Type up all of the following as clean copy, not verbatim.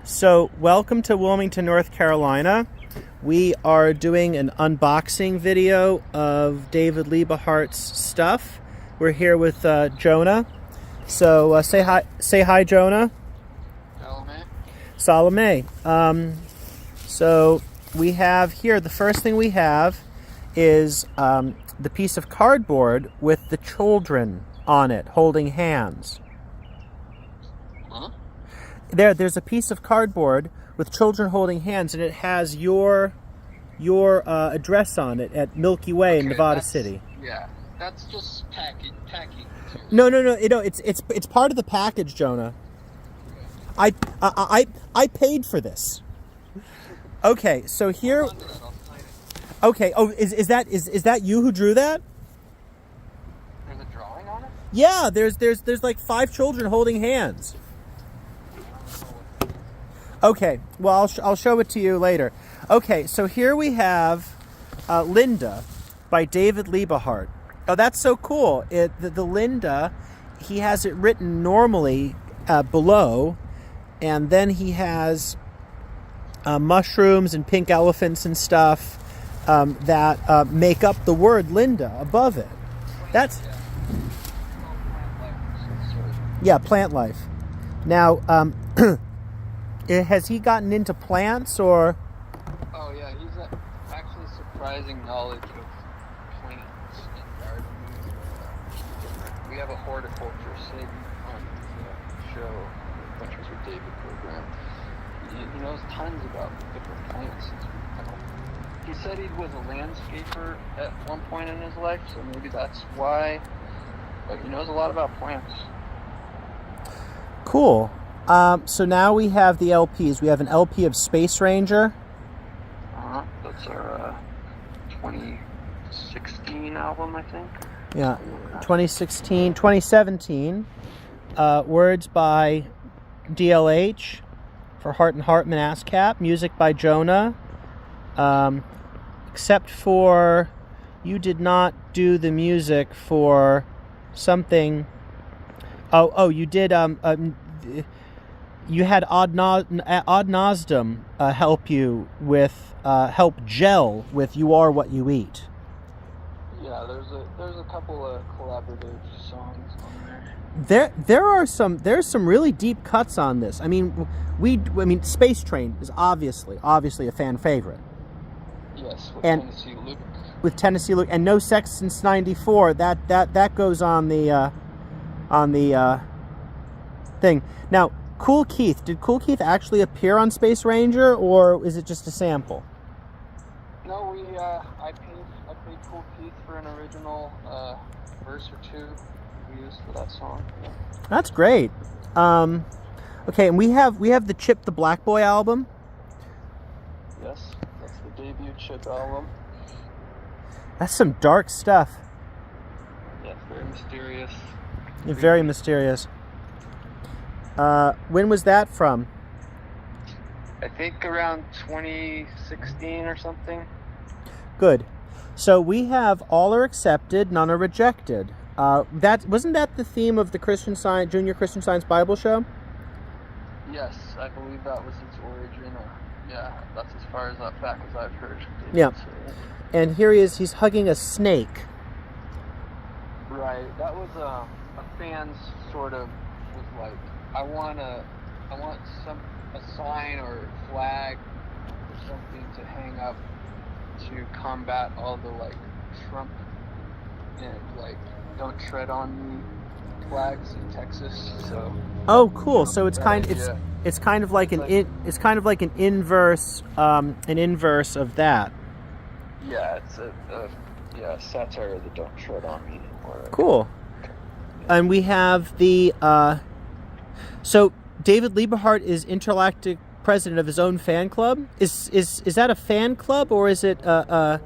So, welcome to Wilmington, North Carolina. We are doing an unboxing video of David Liebe Hart's stuff. We're here with Jonah. So, say hi, Jonah. Salome. So, we have here, the first thing we have is the piece of cardboard with the children on it, holding hands. Huh? There's a piece of cardboard with children holding hands, and it has your address on it at Milky Way in Nevada City. Yeah, that's just packing. No. It's part of the package, Jonah. I paid for this. Okay, so here. Okay. Oh, is that you who drew that? There's a drawing on it? Yeah. There's like 5 children holding hands. Okay, well, I'll show it to you later. Okay, so here we have Linda by David Liebe Hart. Oh, that's so cool. The Linda, he has it written normally below, and then he has mushrooms and pink elephants and stuff that make up the word Linda above it. That's... Yeah, plant life. Now... has he gotten into plants or? Oh yeah, he's actually surprising knowledge of plants and gardening. We have a horticulture segment on the show, Adventures with David program. He knows tons about different plants. He said he was a landscaper at one point in his life, so maybe that's why. But he knows a lot about plants. Cool. So now we have the LPs. We have an LP of Space Ranger. That's our 2016 album, I think. Yeah, 2017. Words by DLH for Hart and Hartman ASCAP. Music by Jonah. Except for you did not do the music for something. Oh, you did. You had Ad Nosdam help you with help gel with "You Are What You Eat." Yeah, there's a couple of collaborative songs on there. There's some really deep cuts on this. I mean, Space Train is obviously a fan favorite. Yes, with Tennessee Luke, and No Sex Since '94. That goes on the thing. Now, Cool Keith. Did Cool Keith actually appear on Space Ranger, or is it just a sample? No, I paid Cool Keith for an original verse or two we used for that song. Yeah. That's great. Okay, and we have the Chip the Black Boy album. Yes, that's the debut Chip album. That's some dark stuff. Yeah, very mysterious. Very mysterious. When was that from? I think around 2016 or something. Good. So we have All Are Accepted, None Are Rejected. Wasn't that the theme of the Junior Christian Science Bible show? Yes, I believe that was its origin. Yeah, that's as far back as I've heard. Yeah. And here he is. He's hugging a snake. Right. That was a fan's sort of was like, I want a sign or flag or something to hang up to combat all the Trump and don't tread on me flags in Texas. So. Oh, cool. So it's kind of like an inverse of that. Yeah, it's a satire of the "Don't Tread on Me." Cool. And we have the. So David Liebe Hart is intergalactic president of his own fan club. Is that a fan club, or is it the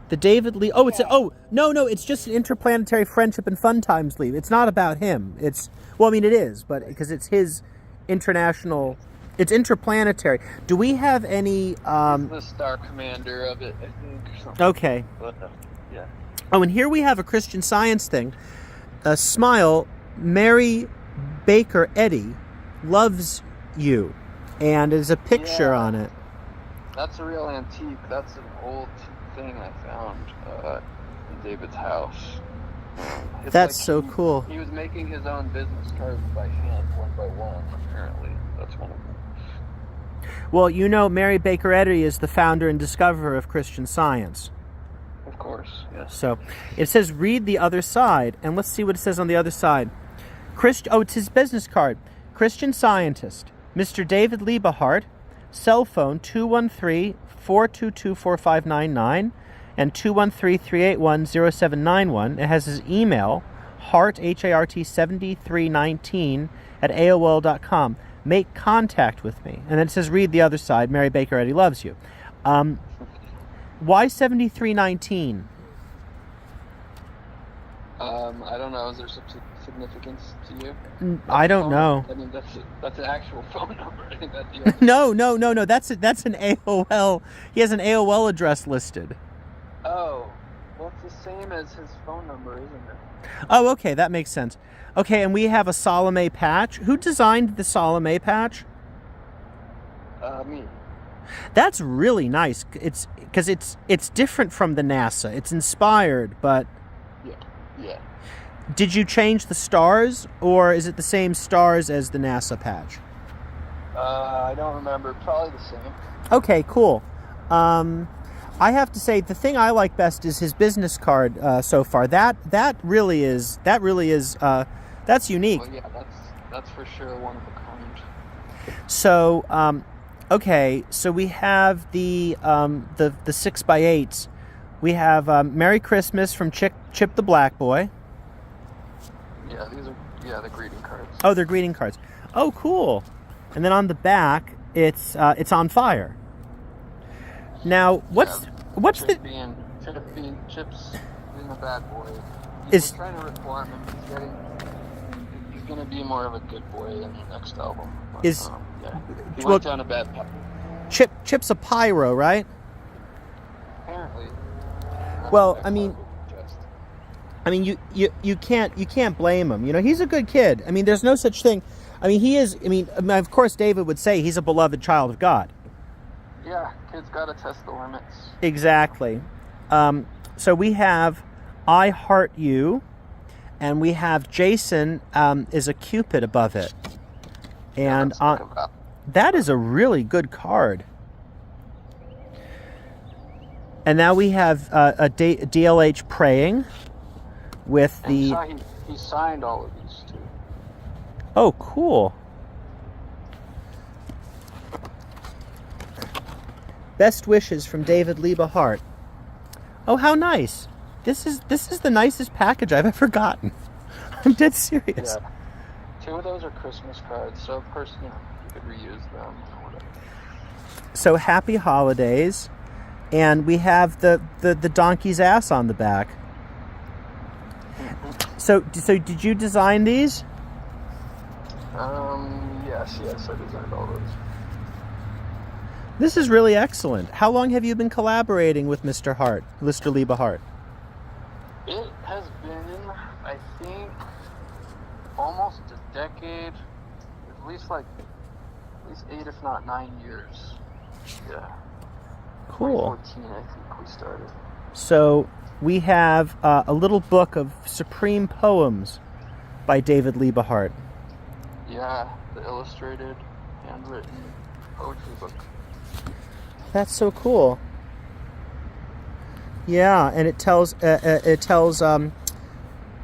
David Lee? Oh, no, it's just an interplanetary friendship and fun times league. It's not about him. It is, but because it's his international. It's interplanetary. Do we have any? He's the star commander of it, I think. Or something. Okay. But, yeah. Oh, and here we have a Christian Science thing. Smile, Mary Baker Eddy loves you. and there's a picture Yeah, on it. that's a real antique. That's an old thing I found in David's house. It's That's like so cool. he was making his own business cards by hand, one by one, apparently. That's one of them. Well, you know, Mary Baker Eddy is the founder and discoverer of Christian Science. Of course, yes. So it says, read the other side. And let's see what it says on the other side. It's his business card. Christian Scientist, Mr. David Liebe Hart, cell phone 213-422-4599 and 213-381-0791. It has his email, hart, H-A-R-T, 7319 at AOL.com. Make contact with me. And then it says, read the other side. Mary Baker Eddy loves you. Why 7319? I don't know. Is there some significance to you? I don't know. I mean, that's an actual phone number. I think that's the No. That's an AOL. He has an AOL address listed. Oh, well, it's the same as his phone number, isn't it? Oh, okay, that makes sense. Okay, and we have a Salome patch. Who designed the Salome patch? Me. That's really nice. It's because it's different from the NASA. It's inspired, but Yeah. did you change the stars, or is it the same stars as the NASA patch? I don't remember. Probably the same. Okay, cool. I have to say, the thing I like best is his business card so far. That really is that's unique. Well, yeah, that's for sure one of a kind. So, okay, so we have the 6x8s. We have Merry Christmas from Chip the Black Boy. Yeah, these are the greeting cards. Oh, they're greeting cards. Oh, cool. And then on the back, it's on fire. Now, what's Chip being a bad boy. We're trying to reform him. He's going to be more of a good boy in the next album. But, he went down a bad path. Chip's a pyro, right? Apparently. Well, I mean, you can't blame him. You know, he's a good kid. I mean, there's no such thing. I mean, he is. I mean, of course, David would say he's a beloved child of God. Yeah, kids got to test the limits. Exactly. So we have I Heart You, and we have Jason is a Cupid above it. And that is a really good card. And now we have a DLH praying with the... He signed all of these too. Oh, cool. Best wishes from David Liebe Hart. Oh, how nice. This is the nicest package I've ever gotten. I'm dead serious. Yeah. 2 of those are Christmas cards, so of course, you could reuse them or whatever. So happy holidays. And we have the donkey's ass on the back. So did you design these? Yes, I designed all those. This is really excellent. How long have you been collaborating with Mr. Liebe Hart? It has been, I think, almost a decade. At least 8, if not 9 years. Yeah. Cool. 2014, I think we started. So we have a little book of supreme poems by David Liebe Hart. Yeah, the illustrated, handwritten poetry book. That's so cool. Yeah, and it tells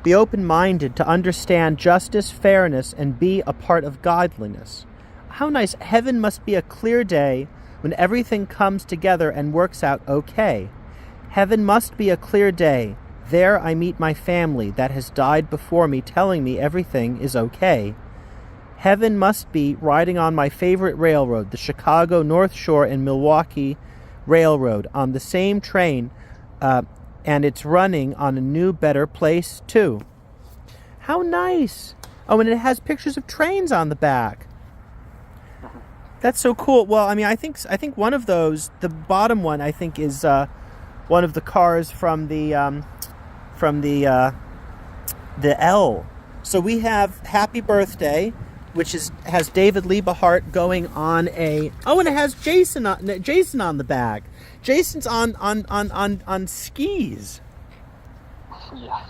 be open-minded to understand justice, fairness, and be a part of godliness. How nice. Heaven must be a clear day when everything comes together and works out okay. Heaven must be a clear day. There I meet my family that has died before me, telling me everything is okay. Heaven must be riding on my favorite railroad, the Chicago North Shore and Milwaukee Railroad, on the same train, and it's running on a new, better place, too. How nice. Oh, and it has pictures of trains on the back. That's so cool. Well, I mean, I think one of those, the bottom one, I think is one of the cars from the L. So we have Happy Birthday, which has David Liebe Hart going on a and it has Jason on the back. Jason's on skis. Yeah.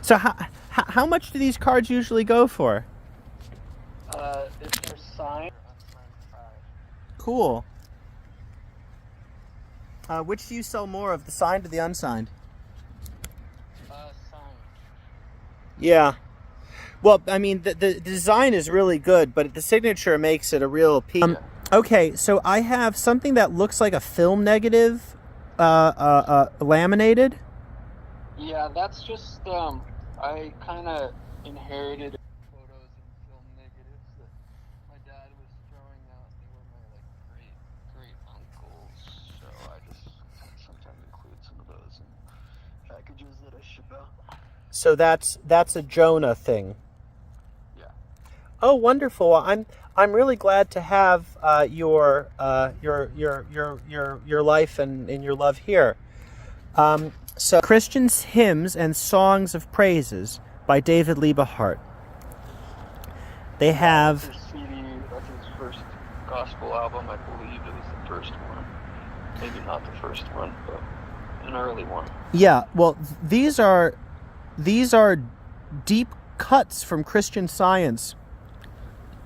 So how much do these cards usually go for? If they're signed, unsigned 5. Cool. Which do you sell more of, the signed or the unsigned? Signed. Yeah. Well, I mean, the design is really good, but the signature makes it a real piece. Okay, so I have something that looks like a film negative, laminated. Yeah, that's just, I kind of inherited photos and film negatives that my dad was throwing out. They were my, like, great uncles, so I just sometimes include some of those in packages that I ship out. So that's a Jonah thing. Yeah. Oh, wonderful! I'm really glad to have your life and your love here. So, Christian Hymns and Songs of Praises by David Liebe Hart. They have. That's his CD. That's his first gospel album, I believe. It was the first one. Maybe not the first one, but an early one. Yeah. Well, these are deep cuts from Christian Science.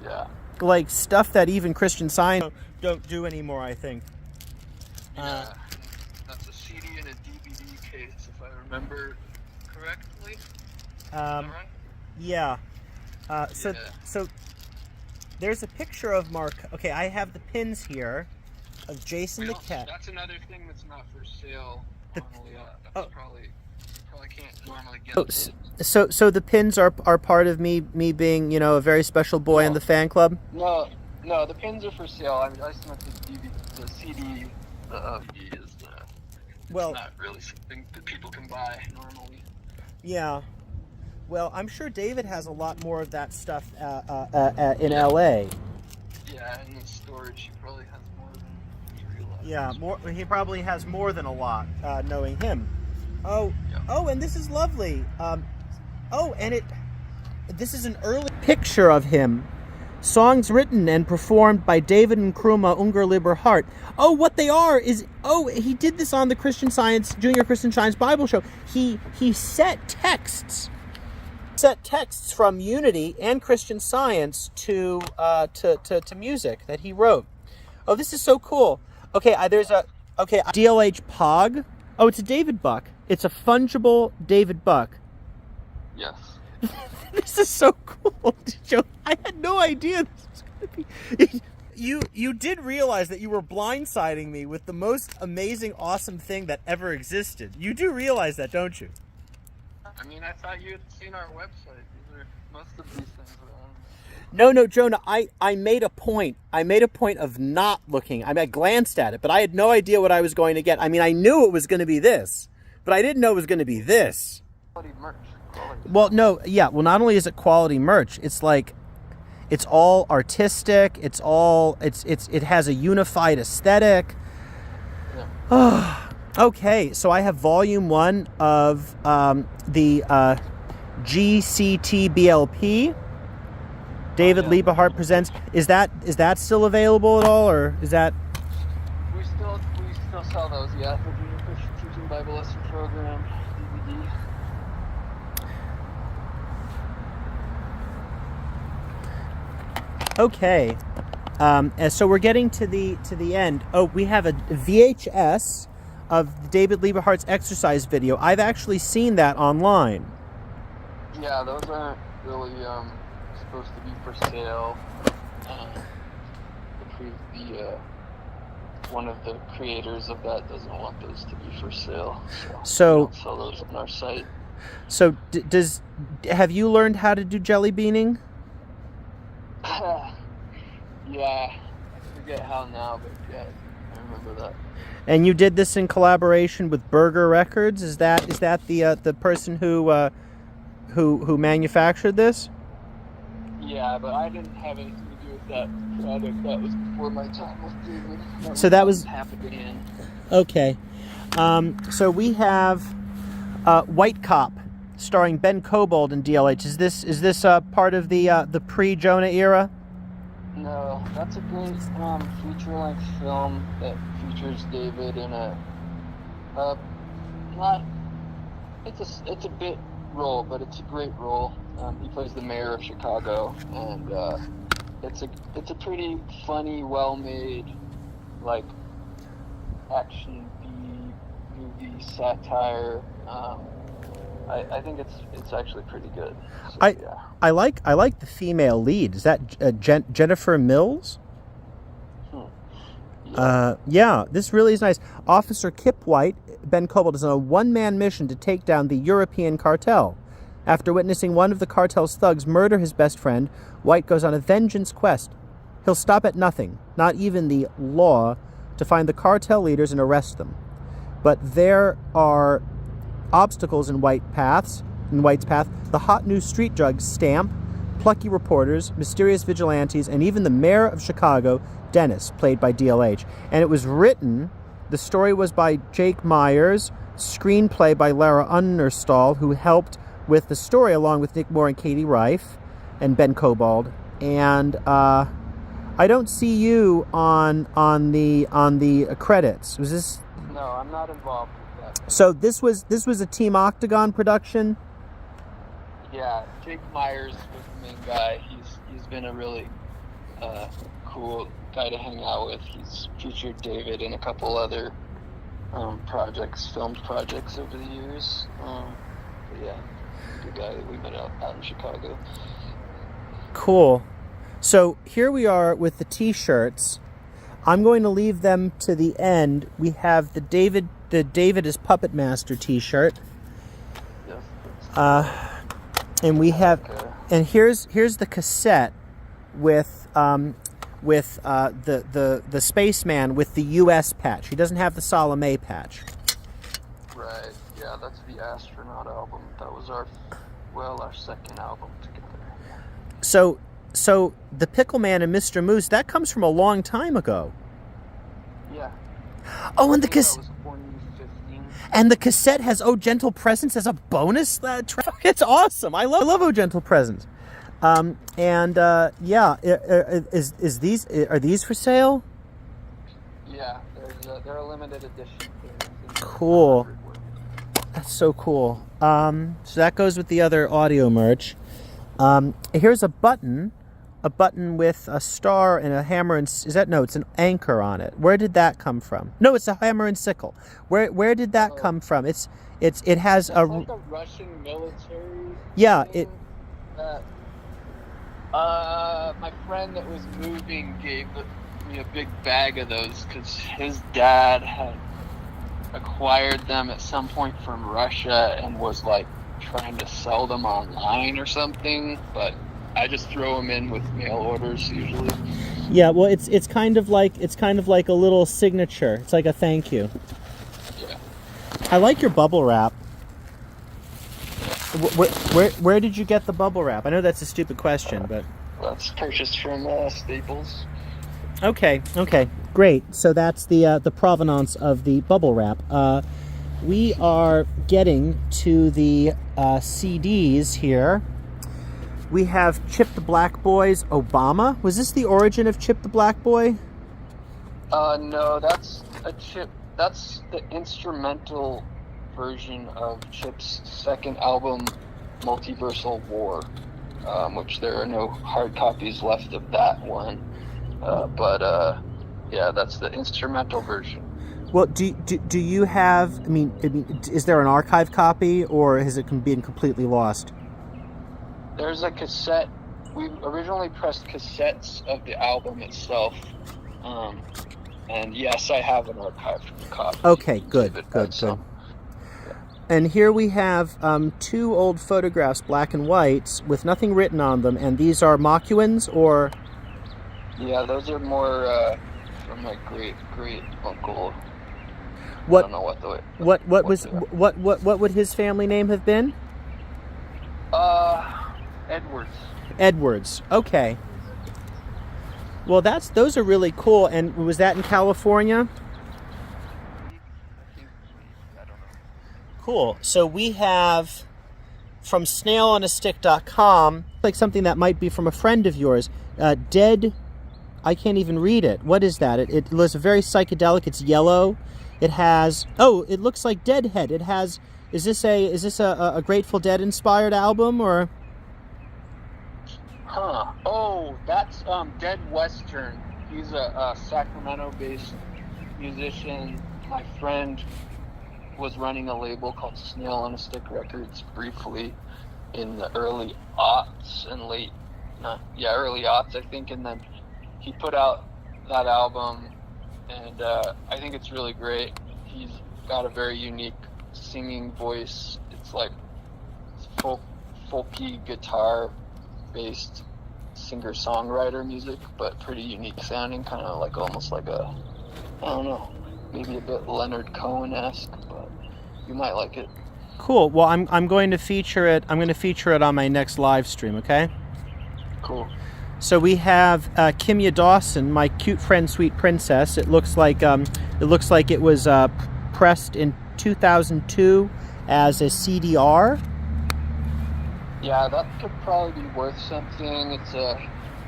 Yeah. Like stuff that even Christian Science don't do anymore, I think. Yeah. That's a CD and a DVD case, if I remember correctly. Right? Yeah. So there's a picture of Mark. Okay, I have the pins here of Jason the cat. That's another thing that's not for sale. That's probably can't normally get. So the pins are part of me being, you know, a very special boy in the fan club. No, the pins are for sale. I mean, I just meant the CD. The DVD is it's not really something that people can buy normally. Yeah. Well, I'm sure David has a lot more of that stuff in LA. Yeah, in the storage, he probably has more than you realize. Yeah, more. He probably has more than a lot, knowing him. Oh, yeah. Oh, and this is lovely. This is an early picture of him. Songs written and performed by David and Kruma Unger Liebe Hart. Oh, what they are is, he did this on the Junior Christian Science Bible Show. He set texts from Unity and Christian Science to music that he wrote. Oh, this is so cool. Okay, there's DLH Pog. Oh, it's a David Buck. It's a fungible David Buck. Yes. This is so cool, Joe. I had no idea this was going to be. You did realize that you were blindsiding me with the most amazing, awesome thing that ever existed. You do realize that, don't you? I mean, I thought you had seen our website. Most of these things are on. No, Jonah. I made a point. I made a point of not looking. I glanced at it, but I had no idea what I was going to get. I mean, I knew it was going to be this, but I didn't know it was going to be this. Quality merch. Well, no, yeah. Well, not only is it quality merch, it's like, it's all artistic. It has a unified aesthetic. Yeah. Okay, so I have volume 1 of the GCTBLP. David Liebe Hart presents. Is that still available at all, or is that? We still sell those. Yeah, for Junior Christian Teaching Bible Lesson Program DVD. Okay, and so we're getting to the end. Oh, we have a VHS of David Liebe Hart's exercise video. I've actually seen that online. Yeah, those aren't really supposed to be for sale. One of the creators of that doesn't want those to be for sale, so we don't sell those on our site. So have you learned how to do jelly beaning? Yeah, I forget how now, but yeah, I remember that. And you did this in collaboration with Burger Records. Is that the person who manufactured this? Yeah, but I didn't have anything to do with that product. That was before my time with David. So that was happening. Okay. So we have White Cop starring Ben Cobold in DLH. Is this part of the pre-Jonah era? No, that's a great feature-length film that features David in a not it's a bit role, but it's a great role. He plays the mayor of Chicago, and it's a pretty funny, well-made, like action B-movie satire. I think it's actually pretty good. So, yeah. I like the female lead. Is that Jennifer Mills? Yeah, this really is nice. Officer Kip White, Ben Cobold, is on a one-man mission to take down the European cartel. After witnessing one of the cartel's thugs murder his best friend, White goes on a vengeance quest. He'll stop at nothing, not even the law, to find the cartel leaders and arrest them. But there are obstacles in White's path. The hot new street drugs stamp, plucky reporters, mysterious vigilantes, and even the mayor of Chicago, Dennis, played by DLH. And it was written, the story was by Jake Myers, screenplay by Lara Unnerstall, who helped with the story along with Nick Moore and Katie Reif and Ben Cobold. And I don't see you on the credits. Was this? No, I'm not involved with that. So this was a Team Octagon production? Yeah, Jake Myers was the main guy. He's been a really cool guy to hang out with. He's featured David in a couple other filmed projects over the years. But yeah, good guy that we met out in Chicago. Cool. So here we are with the T-shirts. I'm going to leave them to the end. We have the David is Puppet Master T-shirt. Yes. And we have, and here's the cassette with the spaceman with the U.S. patch. He doesn't have the Salome patch. Right. Yeah, that's the Astronaut album. That was our second album together. So the Pickle Man and Mr. Moose, that comes from a long time ago. Yeah. Oh, and the cassette. That was 2015. And the cassette has "Oh Gentle Presence" as a bonus track. It's awesome. I love "Oh Gentle Presence." Yeah, are these for sale? Yeah, they're a limited edition. Cool. That's so cool. So that goes with the other audio merch. Here's a button with a star and a hammer and it's an anchor on it. Where did that come from? No, it's a hammer and sickle. Where did that come from? It has like a Russian military. Yeah, thing that my friend that was moving gave me a big bag of those because his dad had acquired them at some point from Russia and was like trying to sell them online or something, but I just throw them in with mail orders usually. Yeah, well, it's kind of like a little signature. It's like a thank you. Yeah. I like your bubble wrap. Where did you get the bubble wrap? I know that's a stupid question, but that's purchased from Staples. Okay, great. So that's the provenance of the bubble wrap. We are getting to the CDs here. We have Chip the Black Boy's Obama. Was this the origin of Chip the Black Boy? No, that's a Chip. That's the instrumental version of Chip's second album, Multiversal War, which there are no hard copies left of that one. But yeah, that's the instrumental version. Well, do you have? I mean, is there an archive copy, or has it been completely lost? There's a cassette. We originally pressed cassettes of the album itself, and yes, I have an archive copy. Okay, good. And here we have two old photographs, black and white, with nothing written on them, and these are Mocuans, or? Yeah, those are more from my great uncle. What? I don't know what would his family name have been? Edwards. Okay. Well, those are really cool. And was that in California? I don't know. Cool. So we have from snailonastick.com, like something that might be from a friend of yours. Dead, I can't even read it. What is that? It looks very psychedelic. It's yellow. It has, it looks like Deadhead. It has, is this a Grateful Dead inspired album, or? Huh. Oh, that's Dead Western. He's a Sacramento-based musician. My friend was running a label called Snail on a Stick Records briefly in the early aughts, I think, and then he put out that album, and I think it's really great. He's got a very unique singing voice. It's like folky guitar based singer-songwriter music, but pretty unique sounding, kind of like almost like a, I don't know, maybe a bit Leonard Cohen-esque, but you might like it. Cool. Well, I'm going to feature it. I'm going to feature it on my next live stream. Okay. Cool. So we have Kimya Dawson, my cute friend, Sweet Princess. It looks like it was pressed in 2002 as a CDR. Yeah, that could probably be worth something. It's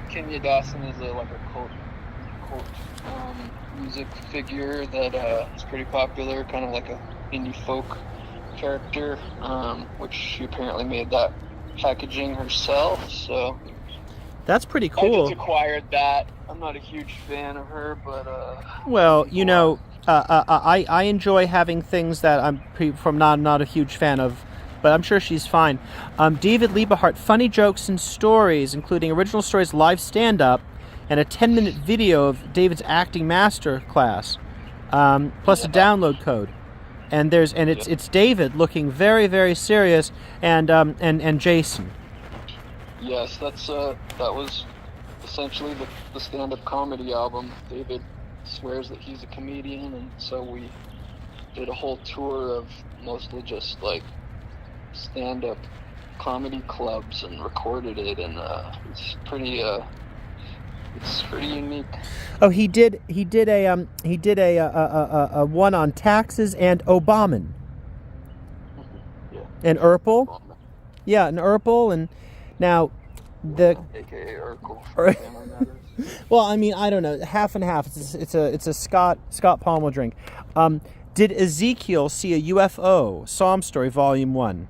Kimya Dawson is like a cult music figure that is pretty popular, kind of like a indie folk character, which she apparently made that packaging herself. So that's pretty cool. I just acquired that. I'm not a huge fan of her, but well, you know, I enjoy having things that I'm not a huge fan of. But I'm sure she's fine. David Liebe Hart, funny jokes and stories, including original stories, live stand-up, and a 10-minute video of David's acting master class, plus a download code. And it's David looking very, very serious, and Jason. Yes, that was essentially the stand-up comedy album. David swears that he's a comedian, and so we did a whole tour of mostly just like stand-up comedy clubs and recorded it, and it's pretty unique. Oh, he did a one on taxes and Obaman. Yeah. And Urkel. Yeah, and Urkel, and now AKA Urkel. Well, I mean, I don't know, half and half. It's a Scott Palmer drink. Did Ezekiel see a UFO? Psalm Story, Volume 1.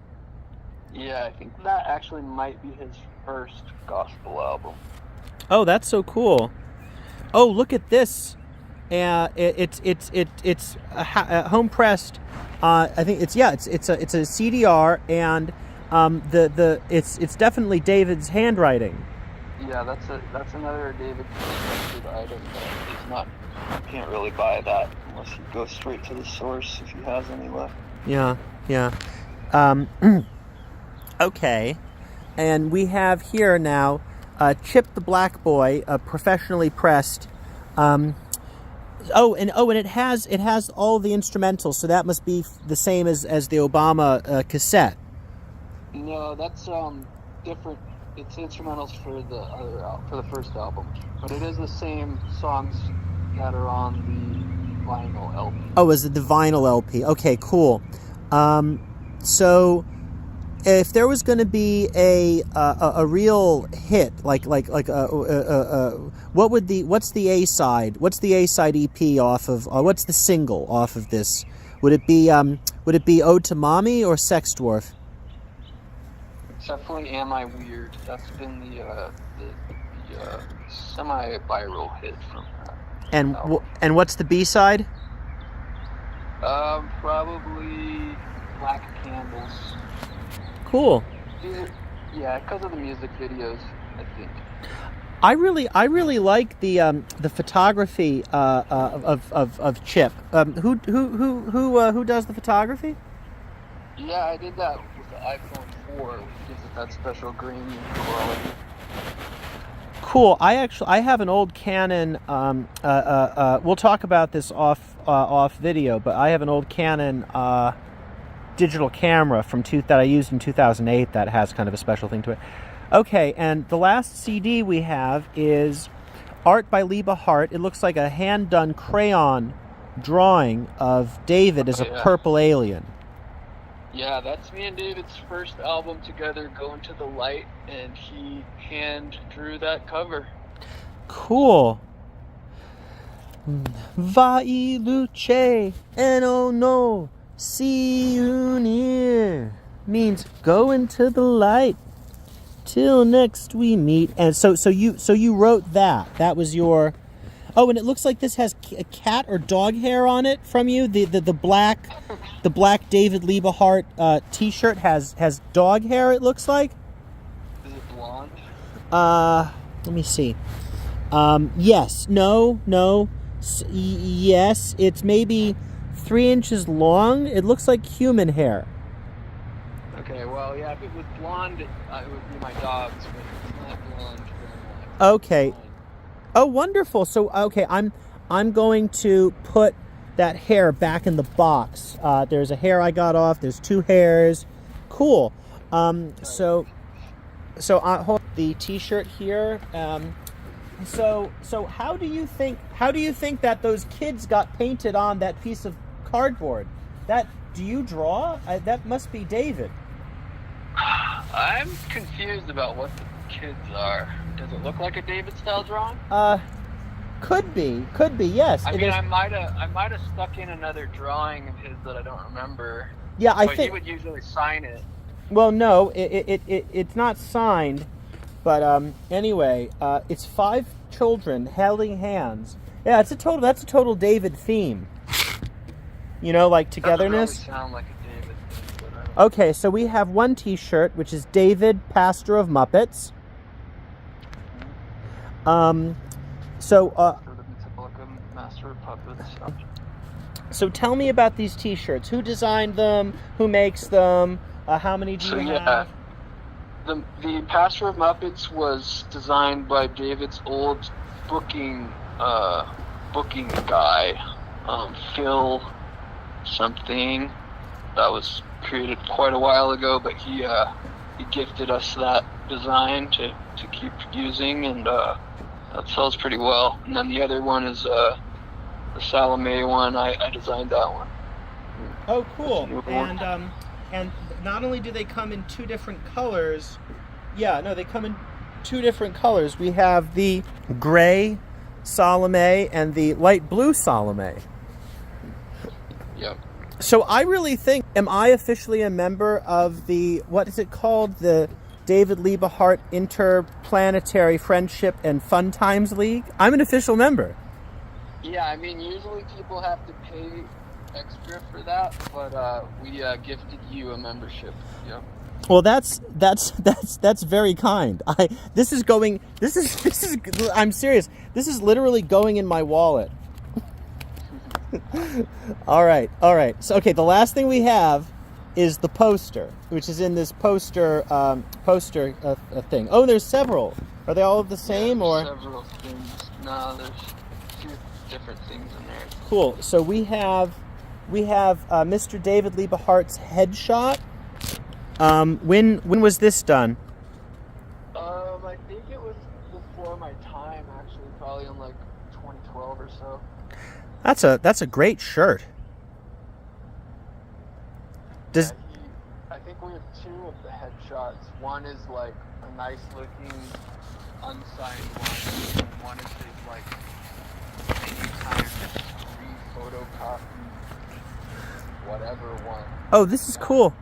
Yeah, I think that actually might be his first gospel album. Oh, that's so cool. Oh, look at this. It's home pressed. I think it's a CDR, and it's definitely David's handwriting. Yeah, that's another David item that is not. You can't really buy that unless you go straight to the source if he has any left. Yeah. Okay, and we have here now Chip the Black Boy, professionally pressed. And it has all the instrumentals, so that must be the same as the Obama cassette. No, that's different. It's instrumentals for the first album, but it is the same songs that are on the vinyl LP. Oh, is it the vinyl LP? Okay, cool. So if there was going to be a real hit, what's the A side? What's the A side EP off of? What's the single off of this? Would it be Ode to Mommy or Sex Dwarf? It's definitely Am I Weird? That's been the semi-viral hit from that. And what's the B side? Probably Black Candles. Cool. Yeah, because of the music videos, I think. I really like the photography of Chip. Who does the photography? Yeah, I did that with the iPhone 4, which gives it that special grainy quality. Cool. I have an old Canon. We'll talk about this off video, but I have an old Canon digital camera that I used in 2008 that has kind of a special thing to it. Okay, and the last CD we have is art by Liebe Hart. It looks like a hand-done crayon drawing of David as a purple alien. Yeah, that's me and David's first album together, Go Into the Light, and he hand drew that cover. Cool. Vai luce and oh no, see you near means go into the light till next we meet. And so you wrote that. That was your. Oh, and it looks like this has a cat or dog hair on it from you. The black David Liebe Hart T-shirt has dog hair. It looks like. Is it blonde? Let me see. Yes. No. Yes. It's maybe 3 inches long. It looks like human hair. Okay. Well, yeah. If it was blonde, it would be my dog's. But it's not blonde. Okay. Oh, wonderful. So, okay, I'm going to put that hair back in the box. There's a hair I got off. There's 2 hairs. Cool. So I hold the T-shirt here. So how do you think that those kids got painted on that piece of cardboard? Do you draw? That must be David. I'm confused about what the kids are. Does it look like a David-style drawing? Could be, yes. I mean, I might have stuck in another drawing of his that I don't remember. Yeah, I think he would usually sign it. Well, no, it's not signed, but anyway, it's 5 children holding hands. Yeah, that's a total David theme. You know, like togetherness. Doesn't really sound like a David theme, but Okay, so we have one T-shirt which is David, Pastor of Muppets. Master of Puppets. So tell me about these T-shirts. Who designed them? Who makes them? How many do you have? The Pastor of Muppets was designed by David's old booking guy, Phil something. That was created quite a while ago, but he gifted us that design to keep using, and that sells pretty well. And then the other one is the Salome one. I designed that one. Oh, cool. And not only do they come in 2 different colors, they come in 2 different colors. We have the gray Salome and the light blue Salome. Yep. So I really think, am I officially a member of the, what is it called? The David Liebe Hart Interplanetary Friendship and Fun Times League? I'm an official member. Yeah, I mean, usually people have to pay extra for that, but we gifted you a membership. Yeah. Well, that's very kind. I'm serious. This is literally going in my wallet. All right. So, okay, the last thing we have is the poster, which is in this poster thing. Oh, there's several. Are they all the same, or? Several things. No, there's 2 different things in there. Cool. So we have Mr. David Liebe Hart's headshot. When was this done? I think it was before my time, actually, probably in like 2012 or so. That's a great shirt. I think we have 2 of the headshots. One is like a nice looking unsigned one, and one is his like anytime re-photocopy whatever one. Oh, this is cool.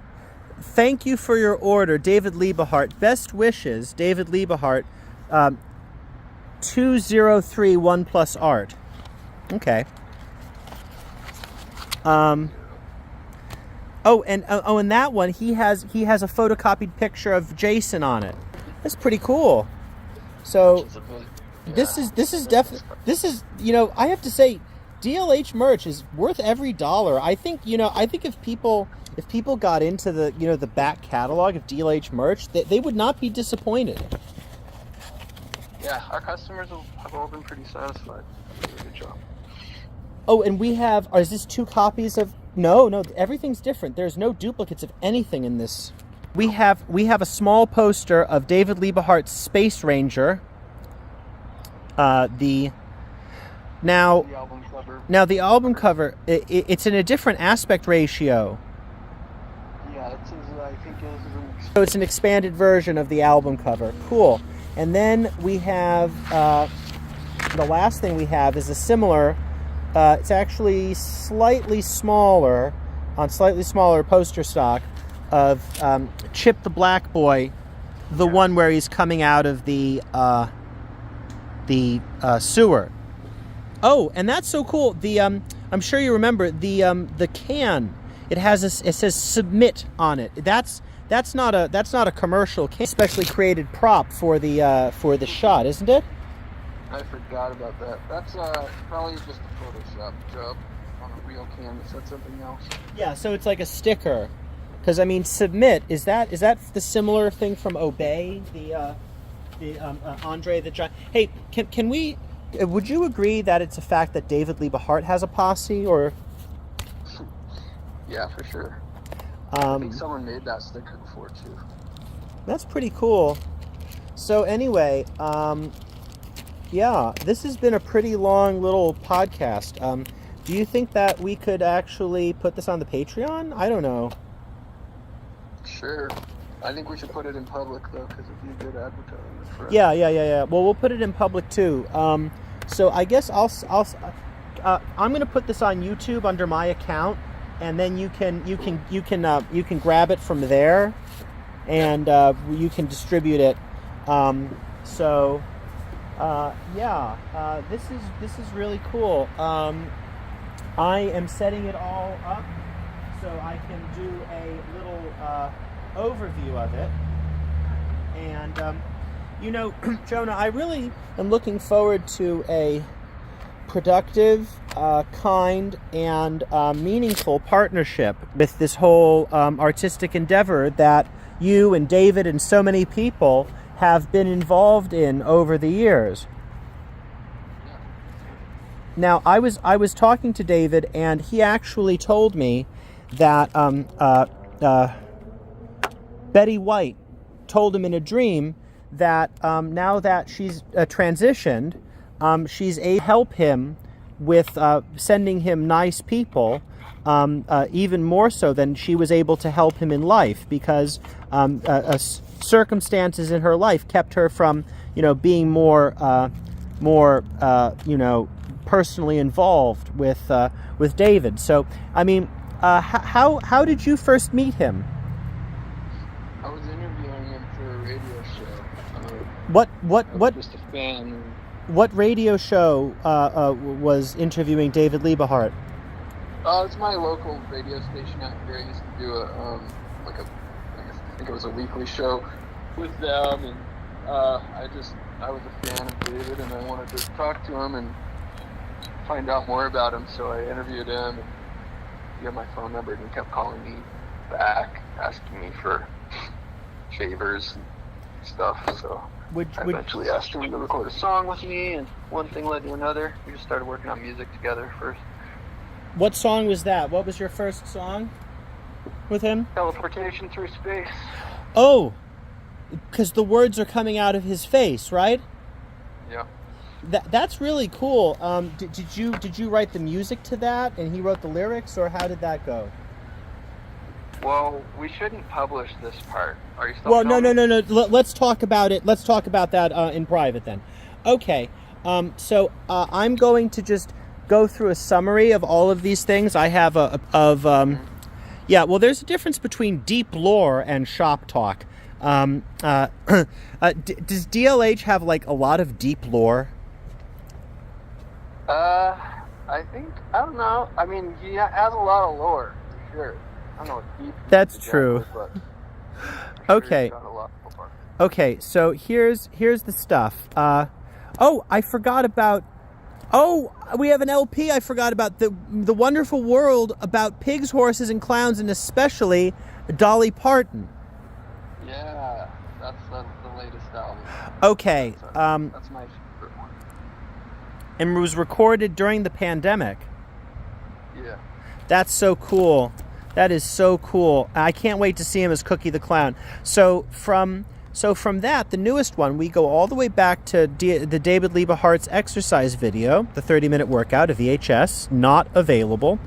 Thank you for your order, David Liebe Hart. Best wishes, David Liebe Hart. 203 OnePlus Art. Okay. And that one he has a photocopied picture of Jason on it. That's pretty cool. So this is I have to say, DLH merch is worth every dollar. I think if people got into the back catalog of DLH merch, they would not be disappointed. Yeah, our customers have all been pretty satisfied. Good job. Oh, and is this 2 copies of? No, everything's different. There's no duplicates of anything in this. We have a small poster of David Liebe Hart's Space Ranger. The album cover. Now the album cover, it's in a different aspect ratio. Yeah, So it's an expanded version of the album cover. Cool. And then we have, the last thing we have is a similar, it's actually slightly smaller, on slightly smaller poster stock of Chip the Black Boy, the one where he's coming out of the sewer. Oh, and that's so cool. The I'm sure you remember the can. It says submit on it. That's not a commercial can. Especially created prop for the shot, isn't it? I forgot about that. That's probably just a Photoshop job on a real canvas. That's something else. Yeah, so it's like a sticker. Because I mean, submit is that the similar thing from Obey, the Andre the Giant? Hey, can we? Would you agree that it's a fact that David Liebe Hart has a posse, or? Yeah, for sure. I think someone made that sticker before too. That's pretty cool. So anyway, yeah, this has been a pretty long little podcast. Do you think that we could actually put this on the Patreon? I don't know. Sure. I think we should put it in public though, because it'd be a good advertisement for us. Yeah. Well, we'll put it in public too. So I guess I'm going to put this on YouTube under my account, and then you can grab it from there, and you can distribute it. This is really cool. I am setting it all up so I can do a little overview of it. And Jonah, I really am looking forward to a productive, kind, and meaningful partnership with this whole artistic endeavor that you and David and so many people have been involved in over the years. Now, I was talking to David, and he actually told me that Betty White told him in a dream that now that she's transitioned, she's able to help him with sending him nice people, even more so than she was able to help him in life, because circumstances in her life kept her from, being more personally involved with David. So, I mean, how did you first meet him? I was interviewing him for a radio show. What? I was just a fan. What radio show was interviewing David Liebe Hart? It's my local radio station out here. I used to do I think it was a weekly show with them, and I was a fan of David, and I wanted to talk to him and find out more about him. So I interviewed him, and he had my phone number, and he kept calling me back, asking me for favors and stuff. So I eventually asked him to record a song with me, and one thing led to another. We just started working on music together first. What song was that? What was your first song with him? Teleportation Through Space. Oh, because the words are coming out of his face, right? Yeah. That's really cool. Did you write the music to that, and he wrote the lyrics, or how did that go? Well, we shouldn't publish this part. Are you still? Well, no. Let's talk about it. Let's talk about that in private then. Okay. So I'm going to just go through a summary of all of these things. I have yeah. Well, there's a difference between deep lore and shop talk. Does DLH have like a lot of deep lore? I don't know. I mean, he has a lot of lore, for sure. I don't know what deep. That's true. But Okay. Sure, got a lot of lore. Okay, so here's the stuff. I forgot about. Oh, we have an LP. I forgot about the wonderful world about pigs, horses, and clowns, and especially Dolly Parton. Yeah, that's the latest album. Okay. That's my favorite one. And was recorded during the pandemic. Yeah. That's so cool. That is so cool. I can't wait to see him as Cookie the Clown. So from that, the newest one, we go all the way back to the David Liebe Hart's exercise video, the 30-minute workout, a VHS, not available.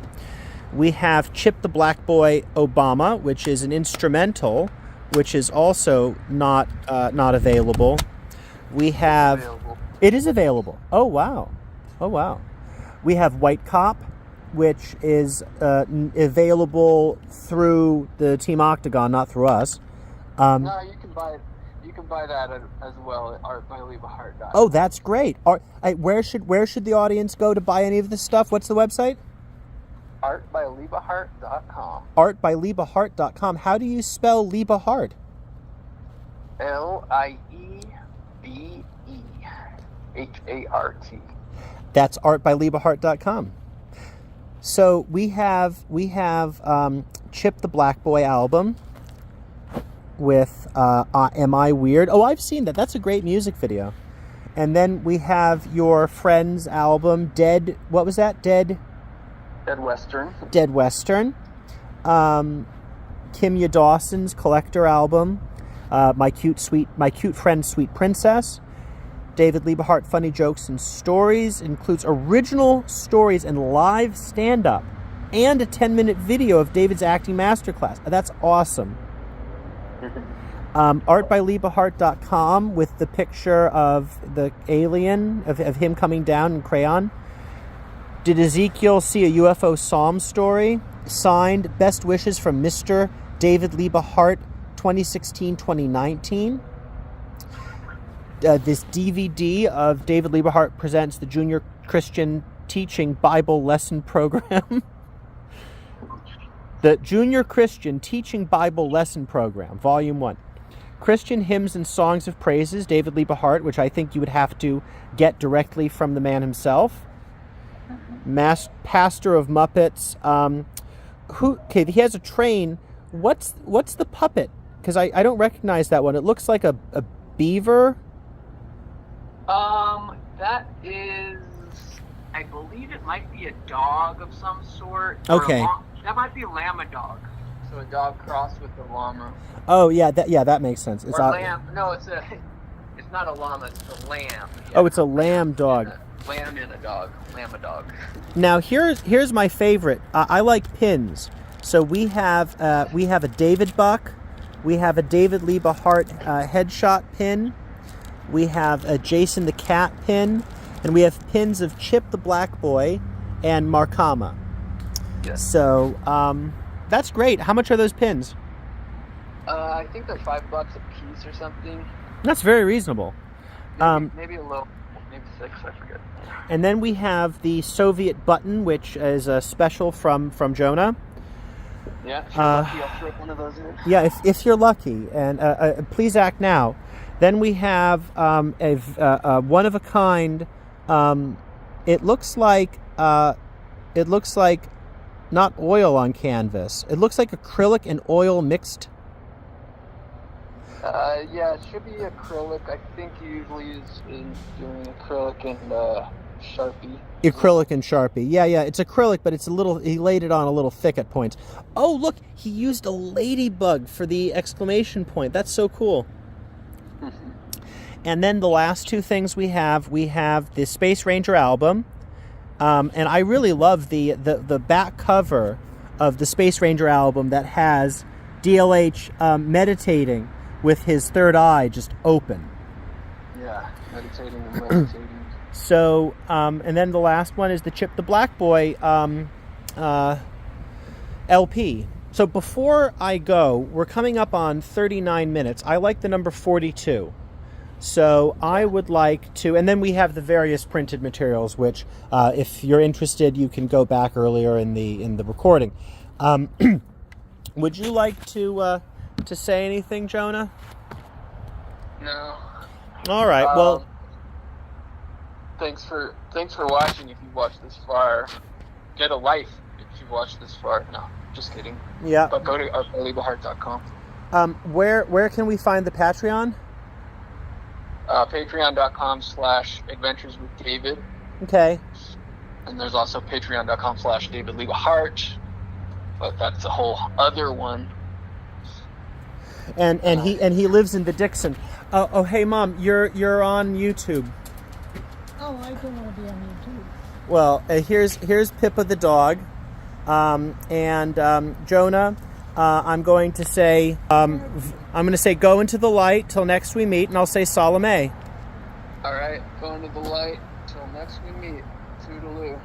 We have Chip the Black Boy Obama, which is an instrumental which is also not available. We have Available. it is available. Oh wow. We have White Cop, which is available through the Team Octagon, not through us. No, you can buy it. You can buy that as well at artbyliebeheart.com. Oh, that's great. Where should the audience go to buy any of this stuff? What's the website? Artbyliebeheart.com. Artbyliebeheart.com. How do you spell Liebe Hart? LIEBEHART. That's artbyliebeheart.com. So we have Chip the Black Boy album with Am I Weird? Oh, I've seen that. That's a great music video. And then we have your friend's album, Dead. What was that? Dead Western. Kimya Dawson's Collector album. My cute friend, Sweet Princess. David Liebe Hart, Funny Jokes and Stories, includes original stories and live stand-up, and a 10-minute video of David's acting masterclass. That's awesome. Artbyliebeheart.com with the picture of the alien, of him coming down in crayon. Did Ezekiel see a UFO psalm story? Signed, Best Wishes from Mr. David Liebe Hart, 2016-2019. This DVD of David Liebe Hart presents the Junior Christian Teaching Bible Lesson Program. The Junior Christian Teaching Bible Lesson Program, Volume 1. Christian Hymns and Songs of Praises, David Liebe Hart, which I think you would have to get directly from the man himself. Pastor of Muppets. He has a train. What's the puppet? Because I don't recognize that one. It looks like a beaver. That is, I believe it might be a dog of some sort. Okay. That might be a llama dog. So a dog crossed with a llama. Oh yeah, that makes sense. It's or lamb. No, it's not a llama. It's a lamb. Yeah. Oh, it's a lamb dog. Lamb and a dog. Llama dog. Now here's my favorite. I like pins. So we have a David Buck. We have a David Liebe Hart headshot pin. We have a Jason the Cat pin, and we have pins of Chip the Black Boy and Markama. Yes. So that's great. How much are those pins? I think they're $5 a piece or something. That's very reasonable. Maybe a little, maybe $6. I forget. And then we have the Soviet button, which is a special from Jonah. Yeah, if you're lucky, I'll throw one of those in. Yeah, if you're lucky, and please act now. Then we have a one of a kind. It looks like not oil on canvas. It looks like acrylic and oil mixed. Yeah, it should be acrylic. I think he usually is doing acrylic and Sharpie. Acrylic and Sharpie. Yeah, it's acrylic, but it's he laid it on a little thick at points. Oh, look, he used a ladybug for the exclamation point. That's so cool. And then the last two things we have the Space Ranger album. And I really love the back cover of the Space Ranger album that has DLH meditating with his third eye just open. Yeah, meditating. So, and then the last one is the Chip the Black Boy LP. So before I go, we're coming up on 39 minutes. I like the number 42. So I would like to, and then we have the various printed materials, which, if you're interested, you can go back earlier in the recording. Would you like to say anything, Jonah? No. All right. Well, thanks for watching. If you've watched this far, get a life. If you've watched this far, no, just kidding. Yeah. But go to artbyliebeheart.com. Where can we find the Patreon? Patreon.com/Adventures with David. Okay. And there's also Patreon.com/David Liebe Hart. But that's a whole other one. And he lives in the Dixon. Oh, hey, Mom, you're on YouTube. Oh, I don't want to be on YouTube. Well, here's Pippa the dog, and Jonah. I'm going to say go into the light till next we meet, and I'll say Salome. All right, go into the light till next we meet. Toodaloo.